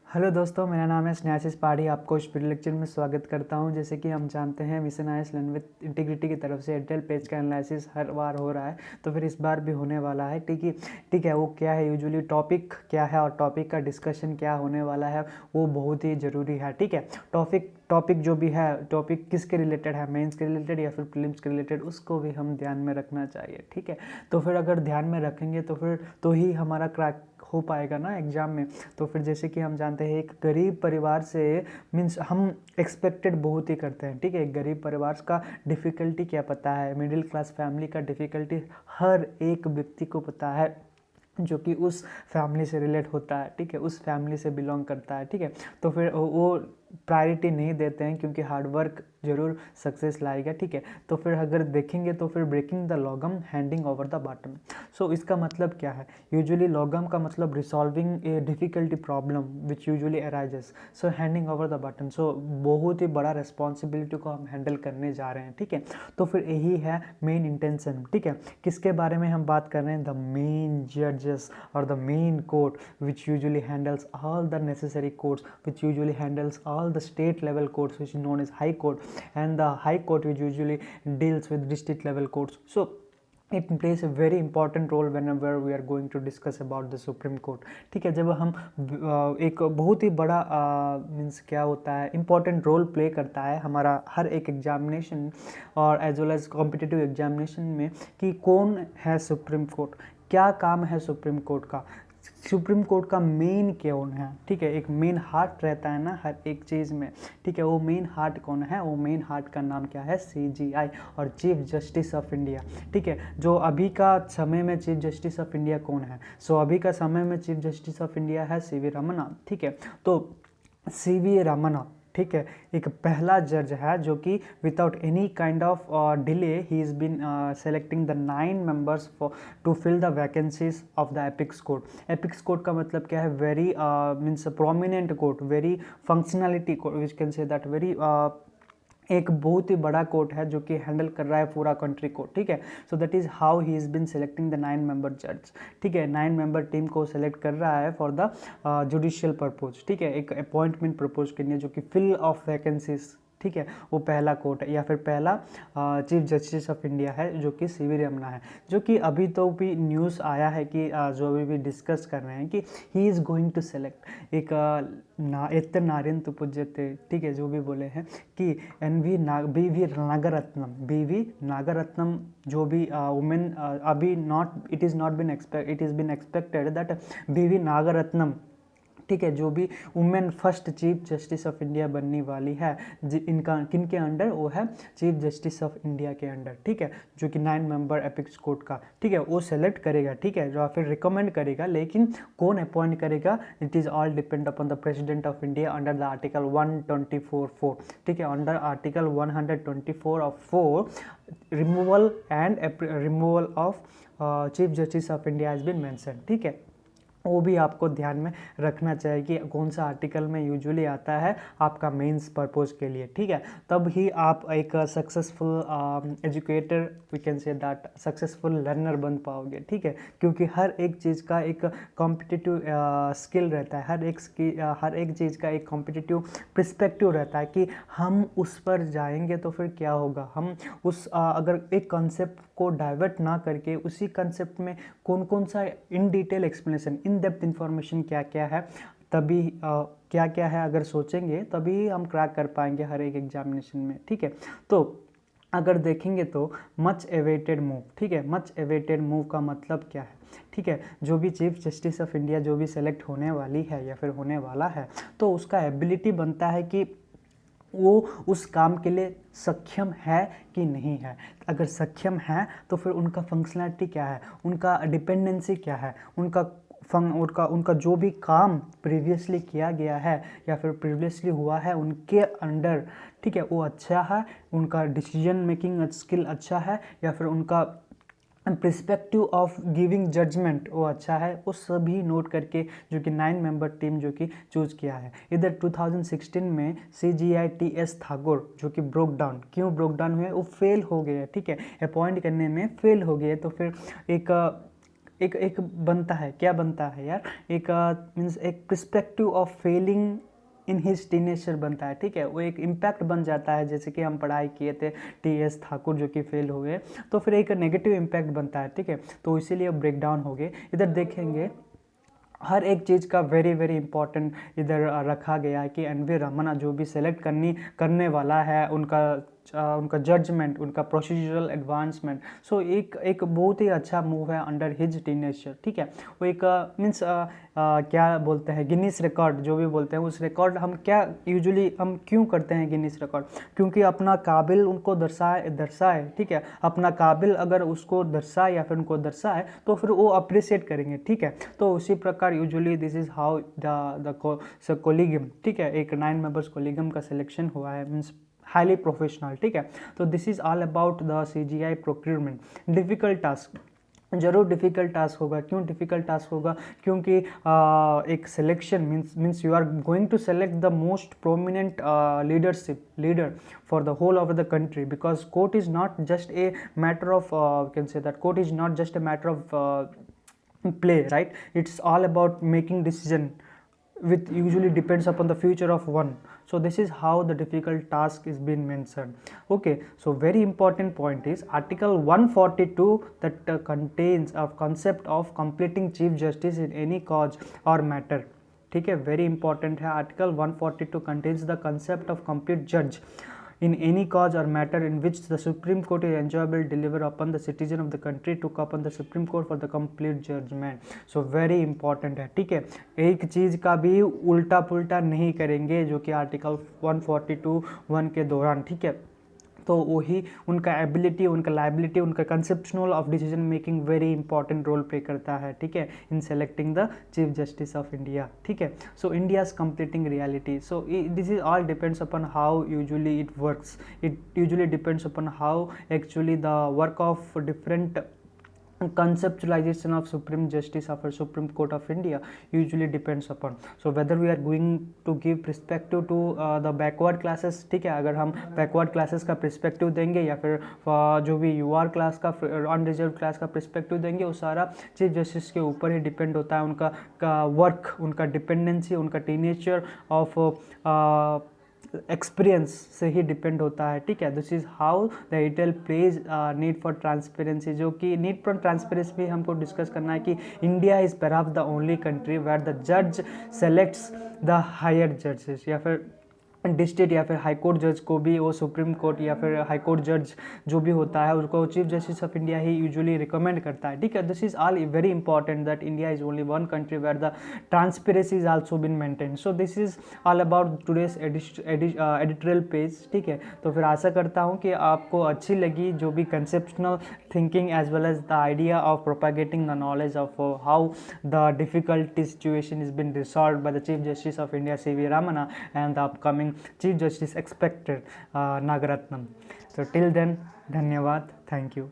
Hello दोस्तों, मेरा नाम है स्नेहाशीष पहाड़ी। आपको इस वीडियो लेक्चर में स्वागत करता हूं। जैसे कि हम जानते हैं mission IAS learn with integrity की तरफ से एयरटेल पेज का एनालिसिस हर बार हो रहा है, तो फिर इस बार भी होने वाला है। ठीक है। वो क्या है, यूजुअली टॉपिक क्या है और टॉपिक का डिस्कशन क्या होने वाला है, वो बहुत ही ज़रूरी है। ठीक है। टॉपिक जो भी है, टॉपिक किसके रिलेटेड है, मेंस के रिलेटेड या फिर प्रीलिम्स के रिलेटेड, उसको भी हम ध्यान में रखना चाहिए। ठीक है। तो फिर अगर ध्यान में रखेंगे तो फिर तो ही हमारा क्रैक हो पाएगा ना एग्ज़ाम में। तो फिर जैसे कि हम जानते हैं, एक गरीब परिवार से मीन्स हम एक्सपेक्टेड बहुत ही करते हैं। ठीक है। एक गरीब परिवार का डिफ़िकल्टी क्या पता है, मिडिल क्लास फैमिली का डिफ़िकल्टी हर एक व्यक्ति को पता है जो कि उस फैमिली से रिलेट होता है। ठीक है। उस फैमिली से बिलोंग करता है। ठीक है। तो फिर वो प्रायोरिटी नहीं देते हैं, क्योंकि हार्ड वर्क जरूर सक्सेस लाएगा। ठीक है। तो फिर अगर देखेंगे तो फिर breaking the logjam handing over the baton. So इसका मतलब क्या है, यूजुअली लॉगम का मतलब resolving a difficulty problem which usually arises. So handing over the baton, so बहुत ही बड़ा रिस्पॉन्सिबिलिटी को हम हैंडल करने जा रहे हैं। ठीक है। तो फिर यही है मेन इंटेंशन। ठीक है। किसके बारे में हम बात कर रहे हैं, द मेन जजेस और the main court which usually handles all the necessary courts, which usually handles all the state level courts, which is known as high court, and the high court which usually deals with district level courts. So it plays a very important role whenever we are going to discuss about the Supreme Court. ठीक है। जब हम एक बहुत ही बड़ा means क्या होता है, इम्पॉर्टेंट रोल प्ले करता है हमारा हर एक एग्जामिनेशन और as well as competitive examination में, कि कौन है सुप्रीम कोर्ट, क्या काम है सुप्रीम कोर्ट का, सुप्रीम कोर्ट का मेन कौन है। ठीक है। एक मेन हार्ट रहता है ना हर एक चीज़ में। ठीक है। वो मेन हार्ट कौन है, वो मेन हार्ट का नाम क्या है, सीजीआई और चीफ जस्टिस ऑफ इंडिया। ठीक है। जो अभी का समय में चीफ जस्टिस ऑफ इंडिया कौन है, सो अभी का समय में चीफ जस्टिस ऑफ इंडिया है सीवी रमन्ना। ठीक है। तो सीवी रमन्ना, ठीक है, एक पहला जज है जो कि without any kind of delay he is been selecting the 9 members for to fill the vacancies of the apex court. Apex court का मतलब क्या है, very means prominent court, very functionality court, which can say that very एक बहुत ही बड़ा court है जो कि हैंडल कर रहा है पूरा कंट्री को। ठीक है। So that is how he is been selecting the 9 member जज। ठीक है। 9 मेंबर टीम को सेलेक्ट कर रहा है फॉर द जुडिशियल पर्पज। ठीक है। एक अपॉइंटमेंट प्रपोज करनी है जो कि फिल ऑफ वैकेंसीज। ठीक है। वो पहला कोर्ट है या फिर पहला चीफ जस्टिस ऑफ इंडिया है जो कि सीवी रमन्ना है, जो कि अभी तो भी न्यूज़ आया है कि जो अभी भी डिस्कस कर रहे हैं कि he is going to select एक एत्तर नारियन तुपुज्यते। ठीक है। जो भी बोले हैं कि बी वी नागरत्नम जो भी वुमेन अभी not it is not been expect it is been expected that B V Nagarathnam, ठीक है, जो भी women first chief justice of India बनने वाली है, इनका किन के अंडर, वो है चीफ जस्टिस ऑफ इंडिया के अंडर। ठीक है। जो कि 9 मेंबर एपिक्स कोर्ट का, ठीक है, वो सेलेक्ट करेगा। ठीक है। जो फिर रिकमेंड करेगा, लेकिन कौन अपॉइंट करेगा, it is all depend upon the president of India under the article 124(4). ठीक है। Under article 124 of 4 removal and removal of chief justice of India has been mention. ठीक है। वो भी आपको ध्यान में रखना चाहिए कि कौन सा आर्टिकल में यूजुअली आता है आपका मेंस पर्पस के लिए। ठीक है। तब ही आप एक successful educator, we can say that successful learner बन पाओगे। ठीक है। क्योंकि हर एक चीज़ का एक कॉम्पिटिटिव स्किल रहता है, हर एक चीज़ का एक कॉम्पिटिटिव पर्सपेक्टिव रहता है कि हम उस पर जाएंगे तो फिर क्या होगा, हम उस अगर एक कॉन्सेप्ट को डाइवर्ट ना करके उसी कॉन्सेप्ट में कौन कौन सा in detail explanation, in depth information क्या क्या है, तभी क्या क्या है अगर सोचेंगे तभी हम क्रैक कर पाएंगे हर एक एग्जामिनेशन में। ठीक है। तो अगर देखेंगे तो मच एवेटेड मूव। ठीक है। मच एवेटेड मूव का मतलब क्या है, ठीक है, जो भी चीफ जस्टिस ऑफ इंडिया जो भी सेलेक्ट होने वाली है या फिर होने वाला है, तो उसका एबिलिटी बनता है कि वो उस काम के लिए सक्षम है कि नहीं है। अगर सक्षम है तो फिर उनका फंक्शनैलिटी क्या है, उनका डिपेंडेंसी क्या है, उनका जो भी काम प्रीवियसली किया गया है या फिर प्रीवियसली हुआ है उनके अंडर, ठीक है, वो अच्छा है, उनका डिसीजन मेकिंग स्किल अच्छा है, या फिर उनका पर्सपेक्टिव ऑफ गिविंग जजमेंट वो अच्छा है। वो सभी नोट करके जो कि 9 मेंबर टीम जो कि चूज किया है। इधर 2016 में CGI-TS ठाकुर जो कि ब्रोक डाउन, क्यों ब्रोक डाउन हुए, वो फेल हो गए। ठीक है। अपॉइंट करने में फेल हो गए, तो फिर एक एक बनता है, क्या बनता है यार, एक मीन्स एक perspective of Fehling in his teenager बनता है, ठीक है, वो एक इम्पैक्ट बन जाता है। जैसे कि हम पढ़ाई किए थे टी.एस. ठाकुर जो कि फेल हुए, तो फिर एक नेगेटिव इम्पैक्ट बनता है, ठीक है, तो इसीलिए ब्रेक डाउन हो गए। इधर देखेंगे हर एक चीज़ का वेरी वेरी इंपॉर्टेंट इधर रखा गया है कि एन.वी. रमन्ना जो भी सेलेक्ट करने वाला है, उनका जजमेंट, उनका प्रोसीजरल एडवांसमेंट, सो एक बहुत ही अच्छा मूव है अंडर हिज टीनेजर, ठीक है। वो एक मीन्स क्या बोलते हैं, गिनीस रिकॉर्ड जो भी बोलते हैं, उस रिकॉर्ड हम क्या यूजुअली हम क्यों करते हैं गिनीस रिकॉर्ड, क्योंकि अपना काबिल उनको दर्शाए, ठीक है, अपना काबिल अगर उसको दर्शाए या फिर उनको दर्शाए तो फिर वो अप्रिशिएट करेंगे, ठीक है। तो उसी प्रकार usually this is how the collegium, ठीक है, एक 9 मेंबर्स कोलिगम का सिलेक्शन हुआ है, मीन्स हाईली प्रोफेशनल, ठीक है। तो this is all about the CGI procurement. Difficult task, जरूर डिफ़िकल्ट टास्क होगा। क्यों डिफ़िकल्ट टास्क होगा, क्योंकि एक selection means you are going to select the most prominent leader for the whole of the country, because court is not just a matter of we can say that court is not just a matter of play, right? It's all about making decision which usually depends upon the future of one. So this is how the difficult task is being mentioned. Okay, so very important point is article 142 that contains a concept of completing chief justice in any cause or matter, ठीक है, very important है। Article 142 contains the concept of complete जज in any cause or matter in which the Supreme Court is enjoyable deliver upon the citizen of the country to upon the Supreme Court for the complete judgment. So very important है, ठीक है। एक चीज़ का भी उल्टा पुल्टा नहीं करेंगे जो कि आर्टिकल 142(1) के दौरान, ठीक है। तो वही उनका एबिलिटी, उनका लाइबिलिटी, उनका conceptional of decision making very important role play करता है, ठीक है, in selecting the chief justice of India, ठीक है। So India's completing reality, so this is all depends upon how usually it works, it usually depends upon how actually the work of different conceptualization of Supreme Justice of Supreme Court of India usually depends upon. So whether we are going to give perspective to the backward classes, ठीक है, अगर हम backward classes का perspective देंगे या फिर जो भी UR क्लास का unreserved क्लास का perspective देंगे, वो सारा चीफ जस्टिस के ऊपर ही डिपेंड होता है, उनका वर्क, उनका डिपेंडेंसी, उनका टीनेचर ऑफ एक्सपीरियंस से ही डिपेंड होता है, ठीक है। This is how the Airtel plays need for transparency, जो कि नीड फॉर ट्रांसपेरेंसी भी हमको डिस्कस करना है कि India is perhaps the only country where the जज सेलेक्ट्स द हायर जजेस, या फिर डिस्ट्रिक्ट या फिर हाई कोर्ट जज को भी वो सुप्रीम कोर्ट या फिर हाई कोर्ट जज जो भी होता है उसको चीफ जस्टिस ऑफ इंडिया ही यूजुअली रिकमेंड करता है, ठीक है। This is all very important that India is only one country where the transparency is also been maintain. So this is all about today's editorial page, ठीक है। तो फिर आशा करता हूँ कि आपको अच्छी लगी जो भी conceptional thinking as well as the idea of propagating the knowledge of how the difficult situation is been resolve by the chief justice of India C.V. Ramana and the upcoming Chief Justice expected Nagaratnam. So till then, धन्यवाद, thank you.